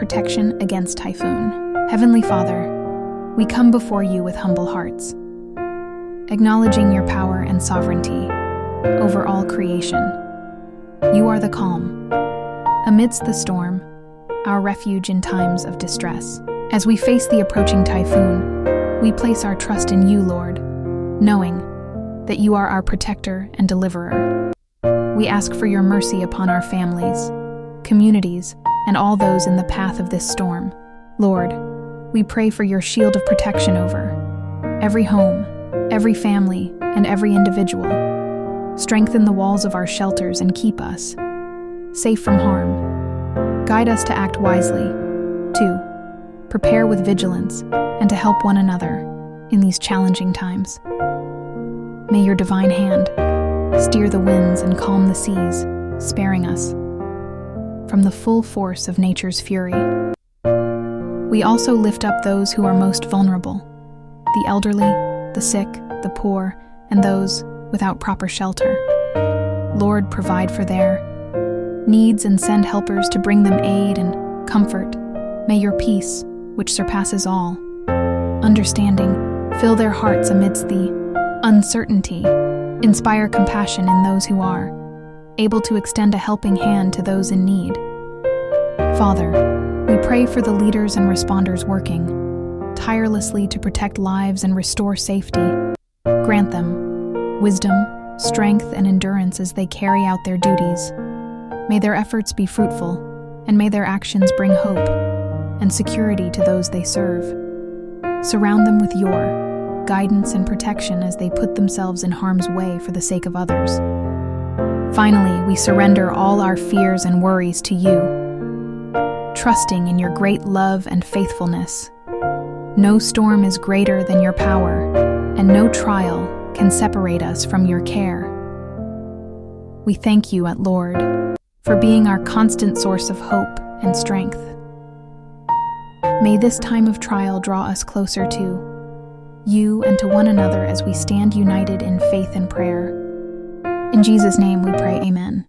protection against Typhoon. Heavenly Father, we come before you with humble hearts, acknowledging your power and sovereignty over all creation. You are the calm amidst the storm, our refuge in times of distress. As we face the approaching typhoon, we place our trust in you, Lord, knowing that you are our protector and deliverer. We ask for your mercy upon our families, communities, and all those in the path of this storm. Lord, we pray for your shield of protection over every home, every family, and every individual. Strengthen the walls of our shelters and keep us safe from harm. Guide us to act wisely, to prepare with vigilance, and to help one another in these challenging times. May your divine hand steer the winds and calm the seas, sparing us from the full force of nature's fury. We also lift up those who are most vulnerable, the elderly, the sick, the poor, and those without proper shelter. Lord, provide for their needs and send helpers to bring them aid and comfort. May your peace, which surpasses all understanding, fill their hearts amidst the uncertainty. Inspire compassion in those who are able to extend a helping hand to those in need. Father, we pray for the leaders and responders working tirelessly to protect lives and restore safety. Grant them wisdom, strength, and endurance as they carry out their duties. May their efforts be fruitful, and may their actions bring hope and security to those they serve. Surround them with your guidance and protection as they put themselves in harm's way for the sake of others. Finally, we surrender all our fears and worries to you, trusting in your great love and faithfulness. No storm is greater than your power, and no trial can separate us from your care. We thank you, Lord, for being our constant source of hope and strength. May this time of trial draw us closer to you and to one another as we stand united in faith and prayer. In Jesus' name we pray, amen.